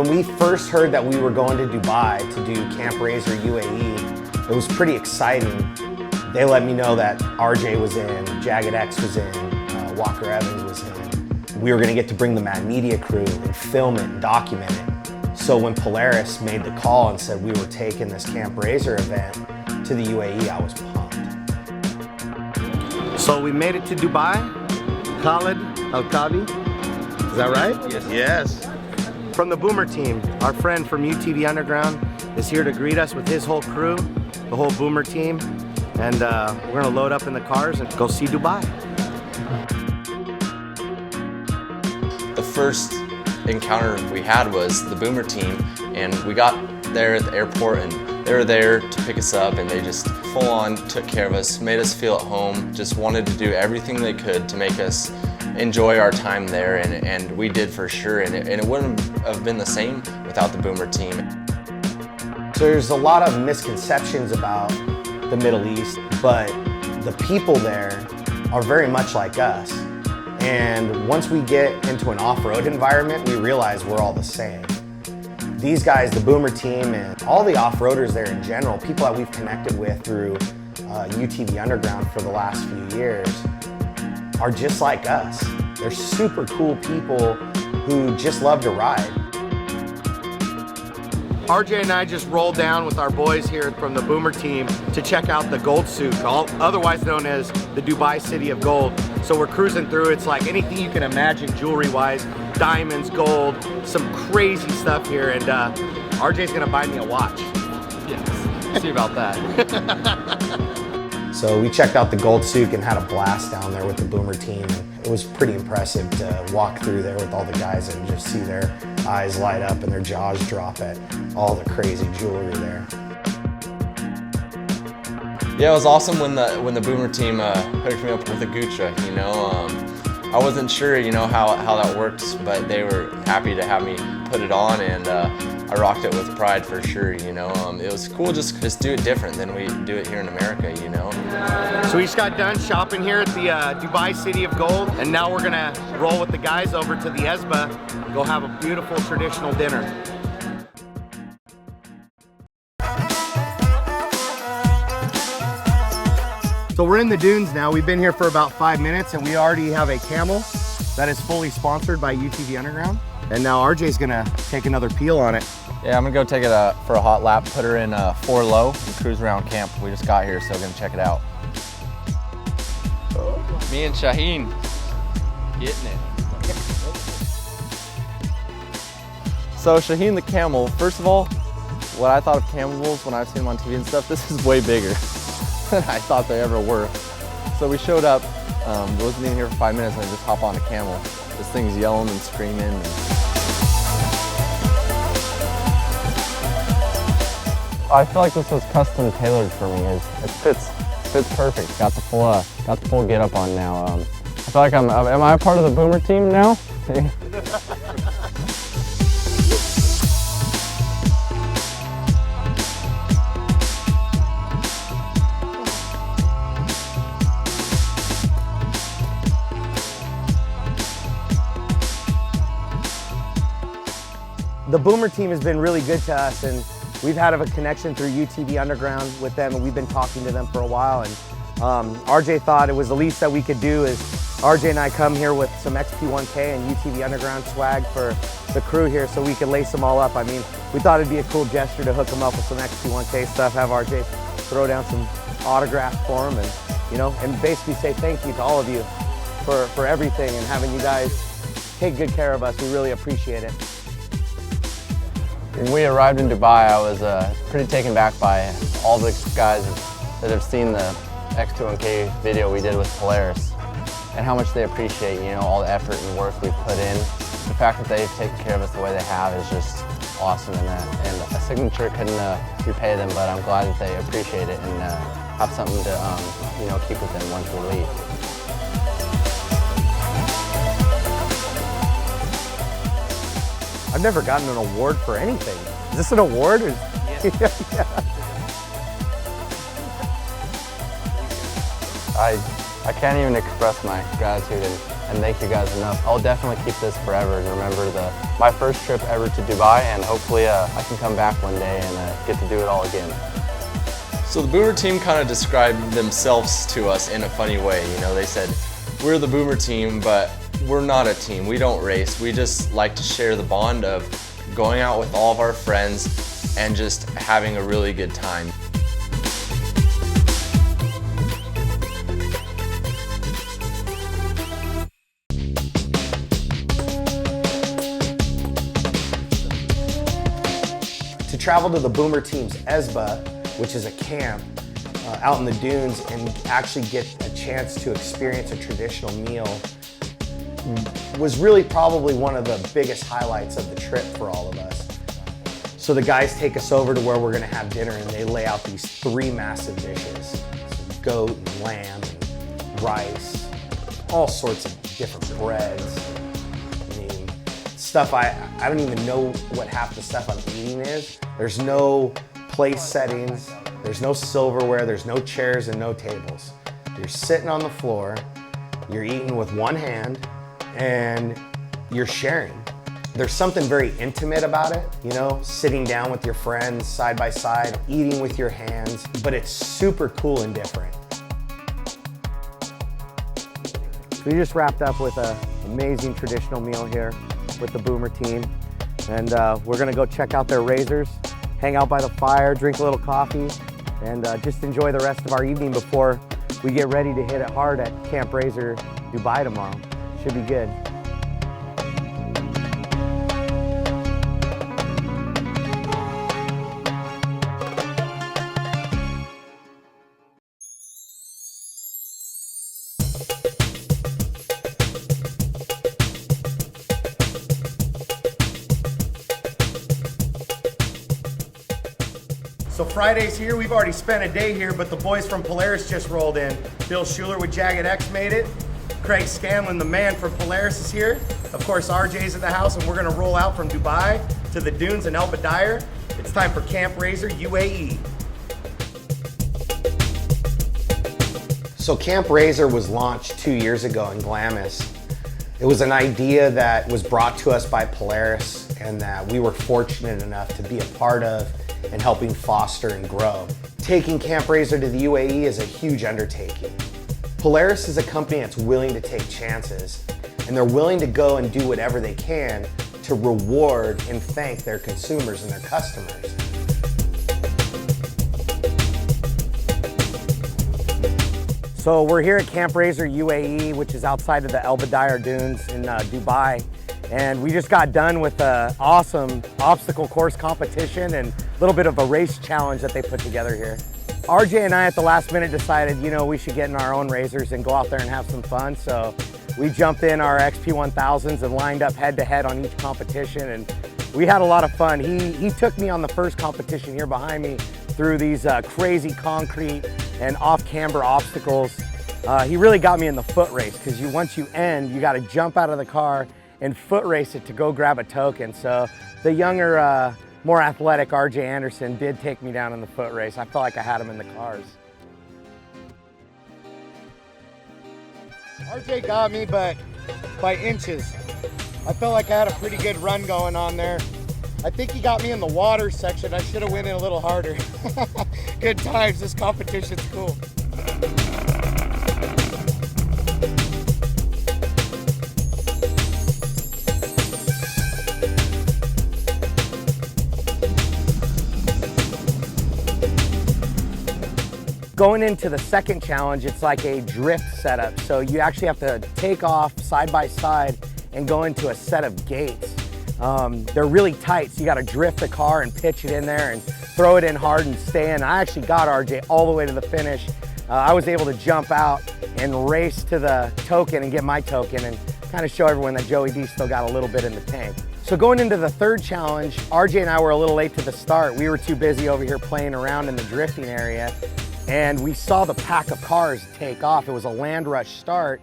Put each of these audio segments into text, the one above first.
when we first heard that we were going to Dubai to do Camp RZR UAE, it was pretty exciting. They let me know that RJ was in, Jagged X was in, Walker Evans was in. We were gonna get to bring the Mad Media crew and film it and document it. So when Polaris made the call and said we were taking this Camp RZR event to the UAE, I was pumped. So we made it to Dubai. Khalid Al-Kabi, is that right? Yes. Yes. From the Boomer team, our friend from UTV Underground is here to greet us with his whole crew, the whole Boomer team. And we're gonna load up in the cars and go see Dubai. The first encounter we had was the Boomer team, and we got there at the airport and they were there to pick us up, and they just full on took care of us, made us feel at home, just wanted to do everything they could to make us enjoy our time there, and we did for sure, and it wouldn't have been the same without the Boomer team. So there's a lot of misconceptions about the Middle East, but the people there are very much like us. And once we get into an off-road environment, we realize we're all the same. These guys, the Boomer team, and all the off-roaders there in general, people that we've connected with through UTV Underground for the last few years, are just like us. They're super cool people who just love to ride. RJ and I just rolled down with our boys here from the Boomer team to check out the Gold Souk, otherwise known as the Dubai City of Gold. So we're cruising through. It's like anything you can imagine jewelry-wise, diamonds, gold, some crazy stuff here. And RJ's gonna buy me a watch. Yes, see about that. So we checked out the Gold Souk and had a blast down there with the Boomer team. And it was pretty impressive to walk through there with all the guys and just see their eyes light up and their jaws drop at all the crazy jewelry there. Yeah, it was awesome when the Boomer team hooked me up with a Gucci. You know, I wasn't sure, you know, how that works, but they were happy to have me put it on, and I rocked it with pride for sure. You know, it was cool just do it different than we do it here in America. You know. So we just got done shopping here at the Dubai City of Gold, and now we're gonna roll with the guys over to the ESBA, go have a beautiful traditional dinner. So we're in the dunes now. We've been here for about 5 minutes, and we already have a camel that is fully sponsored by UTV Underground. And now RJ's gonna take another peel on it. Yeah, I'm gonna go take it for a hot lap, put her in 4 low, and cruise around camp. We just got here, so we're gonna check it out. Me and Shaheen, getting it. So Shaheen the camel, first of all, what I thought of camels when I've seen them on TV and stuff, this is way bigger than I thought they ever were. So we showed up, wasn't even here for 5 minutes, and I just hop on a camel. This thing's yelling and screaming. I feel like this was custom tailored for me. It fits perfect. Got the full get up on now. I feel like am I a part of the Boomer team now? The Boomer team has been really good to us, and we've had a connection through UTV Underground with them, and we've been talking to them for a while. And RJ thought it was the least that we could do is RJ and I come here with some XP1K and UTV Underground swag for the crew here so we could lace them all up. I mean, we thought it'd be a cool gesture to hook them up with some XP1K stuff, have RJ throw down some autographs for them, and, you know, and basically say thank you to all of you for everything and having you guys take good care of us. We really appreciate it. When we arrived in Dubai, I was pretty taken back by all the guys that have seen the X2NK video we did with Polaris and how much they appreciate, you know, all the effort and work we've put in. The fact that they've taken care of us the way they have is just awesome, and a signature couldn't repay them, but I'm glad that they appreciate it and have something to, you know, keep with them once we leave. I've never gotten an award for anything. Is this an award? Yeah. I can't even express my gratitude and and thank you guys enough. I'll definitely keep this forever and remember my first trip ever to Dubai, and hopefully I can come back one day and get to do it all again. So the Boomer team kind of described themselves to us in a funny way. You know, they said, we're the Boomer team, but we're not a team. We don't race. We just like to share the bond of going out with all of our friends and just having a really good time. To travel to the Boomer team's ESBA, which is a camp out in the dunes, and actually get a chance to experience a traditional meal was really probably one of the biggest highlights of the trip for all of us. So the guys take us over to where we're gonna have dinner, and they lay out these 3 massive dishes. So goat and lamb and rice, all sorts of different breads. I mean, stuff I don't even know what half the stuff I'm eating is. There's no place settings, there's no silverware, there's no chairs and no tables. You're sitting on the floor, you're eating with one hand, and you're sharing. There's something very intimate about it, you know, sitting down with your friends side by side, eating with your hands, but it's super cool and different. We just wrapped up with an amazing traditional meal here with the Boomer team, and we're gonna go check out their RZRs, hang out by the fire, drink a little coffee, and just enjoy the rest of our evening before we get ready to hit it hard at Camp RZR Dubai tomorrow. Should be good. So Friday's here, we've already spent a day here, but the boys from Polaris just rolled in. Bill Schuler with Jagged X made it. Craig Scanlon, the man from Polaris, is here. Of course, RJ's in the house, and we're gonna roll out from Dubai to the dunes in El Bidayr. It's time for Camp RZR UAE. So Camp RZR was launched 2 years ago in Glamis. It was an idea that was brought to us by Polaris, and that we were fortunate enough to be a part of and helping foster and grow. Taking Camp RZR to the UAE is a huge undertaking. Polaris is a company that's willing to take chances, and they're willing to go and do whatever they can to reward and thank their consumers and their customers. So we're here at Camp RZR UAE, which is outside of the El Bidayr dunes in Dubai. And we just got done with an awesome obstacle course competition and a little bit of a race challenge that they put together here. RJ and I at the last minute decided, you know, we should get in our own RZRs and go out there and have some fun. So we jumped in our XP1000s and lined up head to head on each competition, and we had a lot of fun. He took me on the first competition here behind me through these crazy concrete and off-camber obstacles. He really got me in the foot race, because once you end, you got to jump out of the car and foot race it to go grab a token. So the younger, more athletic RJ Anderson did take me down in the foot race. I felt like I had him in the cars. RJ got me, but by inches. I felt like I had a pretty good run going on there. I think he got me in the water section. I should have went in a little harder. Good times, this competition's cool. Going into the second challenge, it's like a drift setup. So you actually have to take off side by side and go into a set of gates. They're really tight, so you gotta drift the car and pitch it in there and throw it in hard and stay in. I actually got RJ all the way to the finish. I was able to jump out and race to the token and get my token and kind of show everyone that Joey D still got a little bit in the tank. So going into the third challenge, RJ and I were a little late to the start. We were too busy over here playing around in the drifting area, and we saw the pack of cars take off. It was a land rush start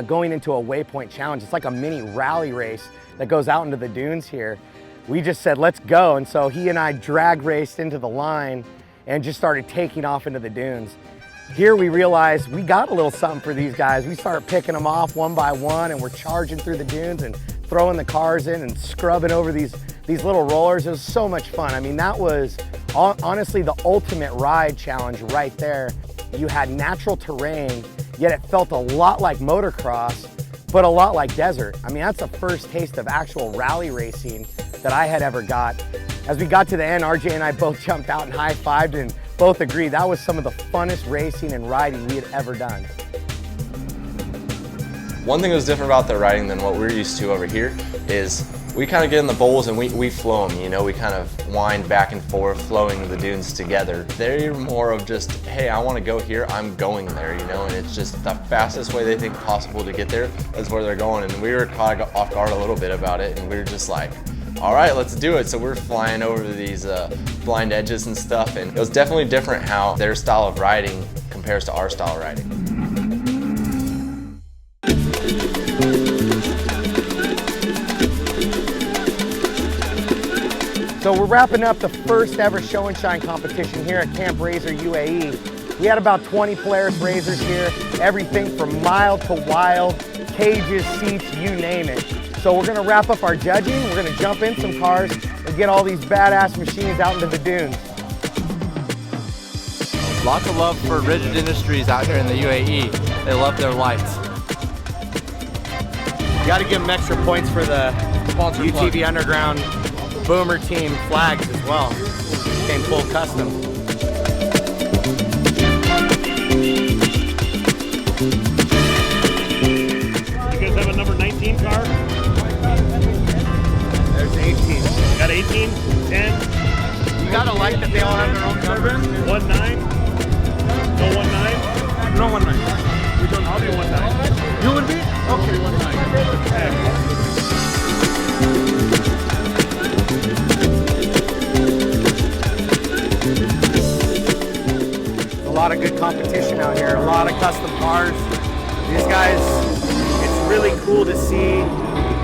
going into a waypoint challenge. It's like a mini rally race that goes out into the dunes here. We just said, let's go. And so he and I drag raced into the line and just started taking off into the dunes. here we realized we got a little something for these guys. We started picking them off one by one, and we're charging through the dunes and throwing the cars in and scrubbing over these little rollers. It was so much fun. I mean, that was honestly the ultimate ride challenge right there. You had natural terrain, yet it felt a lot like motocross, but a lot like desert. I mean, that's the first taste of actual rally racing that I had ever got. As we got to the end, RJ and I both jumped out and high-fived and both agreed that was some of the funnest racing and riding we had ever done. One thing that was different about their riding than what we're used to over here is we kind of get in the bowls and we flow them, you know, we kind of wind back and forth, flowing the dunes together. They're more of just, hey, I want to go here, I'm going there, you know, and it's just the fastest way they think possible to get there. That's where they're going, and we were caught off guard a little bit about it, and we were just like, all right, let's do it. So we're flying over these blind edges and stuff, and it was definitely different how their style of riding compares to our style of riding. So we're wrapping up the first ever show and shine competition here at Camp RZR UAE. We had about 20 Polaris RZRs here, everything from mild to wild, cages, seats, you name it. So we're gonna wrap up our judging, we're gonna jump in some cars and get all these badass machines out into the dunes. Lots of love for Razer Industries out here in the UAE. They love their lights. Got to give them extra points for the Sponsor UTV plug. Underground Boomer Team flags as well. Came full custom. You guys have a number 19 car? There's 18. Got 18, 10, You gotta like that they all have their own cover. 19? No 19? No one. I'll be 19. You would be? Okay. A lot of good competition out here, a lot of custom cars. These guys, it's really cool to see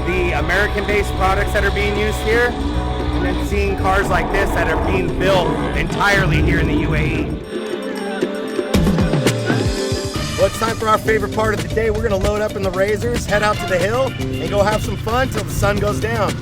the American-based products that are being used here, and then seeing cars like this that are being built entirely here in the UAE. Well, it's time for our favorite part of the day. We're gonna load up in the RZRs, head out to the hill, and go have some fun till the sun goes down.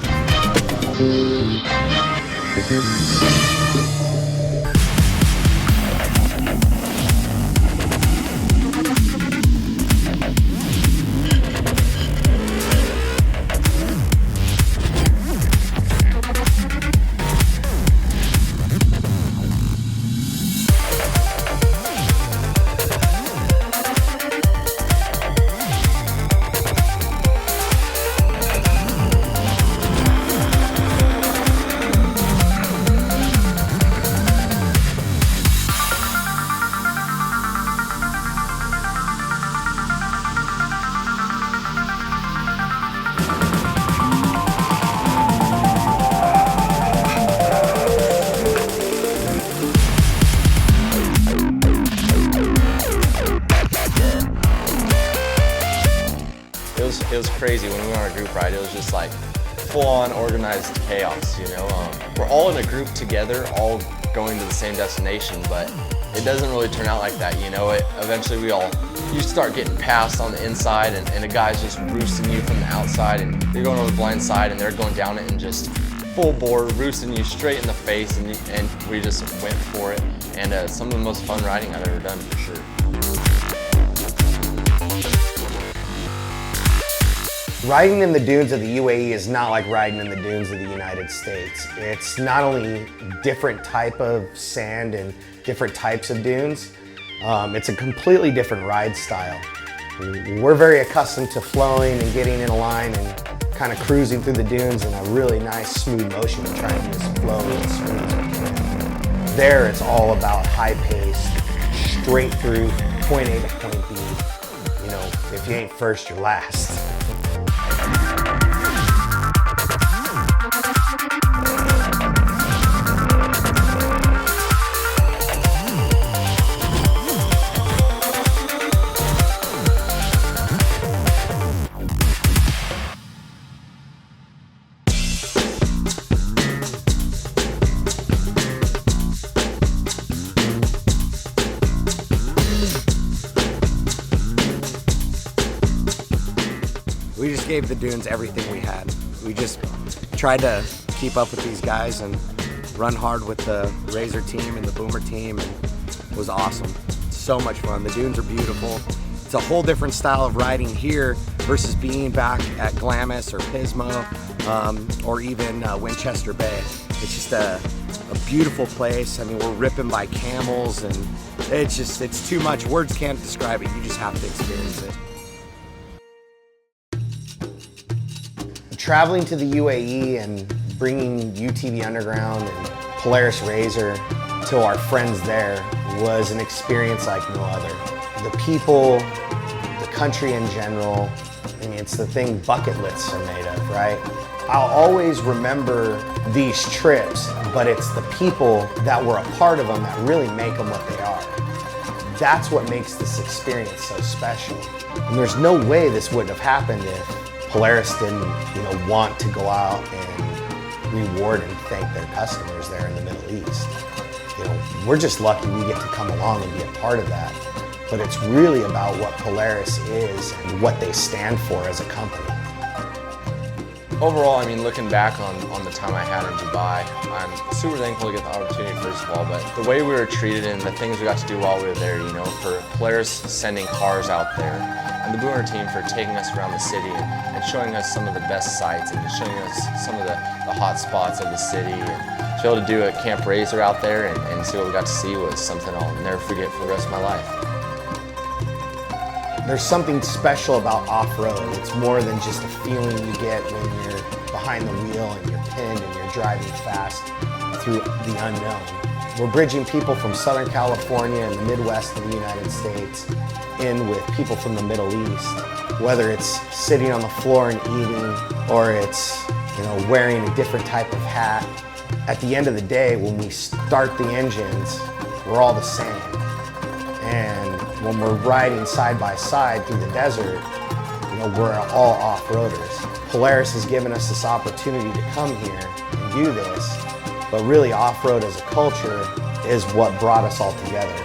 It was crazy when we went on a group ride. It was just like full-on organized chaos, you know. We're all in a group together, all going to the same destination, but it doesn't really turn out like that, you know. Eventually you start getting passed on the inside, and a guy's just roosting you from the outside, and you're going over the blind side, and they're going down it and just full bore roosting you straight in the face, and we just went for it. And some of the most fun riding I've ever done, for sure. Riding in the dunes of the UAE is not like riding in the dunes of the United States. It's not only different type of sand and different types of dunes, it's a completely different ride style. We're very accustomed to flowing and getting in a line and kind of cruising through the dunes in a really nice smooth motion and trying to just flow as smooth as we can. There it's all about high pace, straight through point A to point B. You know, if you ain't first, you're last. We just gave the Dunes everything we had. We just tried to keep up with these guys and run hard with the RZR team and the Boomer team, and it was awesome. So much fun. The Dunes are beautiful. It's a whole different style of riding here versus being back at Glamis or Pismo or even Winchester Bay. It's just a beautiful place. I mean, we're ripping by camels, and it's too much. Words can't describe it. You just have to experience it. Traveling to the UAE and bringing UTV Underground and Polaris RZR to our friends there was an experience like no other. The people, the country in general, I mean, it's the thing bucket lists are made of, right? I'll always remember these trips, but it's the people that were a part of them that really make them what they are. That's what makes this experience so special. And there's no way this wouldn't have happened if Polaris didn't, want to go out and reward and thank their customers there in the Middle East. We're just lucky we get to come along and be a part of that. But it's really about what Polaris is and what they stand for as a company. Overall, I mean, looking back on the time I had in Dubai, I'm super thankful to get the opportunity, first of all, but the way we were treated and the things we got to do while we were there, for Polaris sending cars out there, and the Boomer team for taking us around the city and showing us some of the best sights and showing us some of the hot spots of the city, and to be able to do a Camp RZR out there and see what we got to see was something I'll never forget for the rest of my life. There's something special about off-road. It's more than just a feeling you get when you're behind the wheel and you're pinned and you're driving fast through the unknown. We're bridging people from Southern California and the Midwest of the United States in with people from the Middle East, whether it's sitting on the floor and eating or it's wearing a different type of hat. At the end of the day, when we start the engines, we're all the same. And when we're riding side by side through the desert, we're all off-roaders. Polaris has given us this opportunity to come here and do this, but really off-road as a culture is what brought us all together.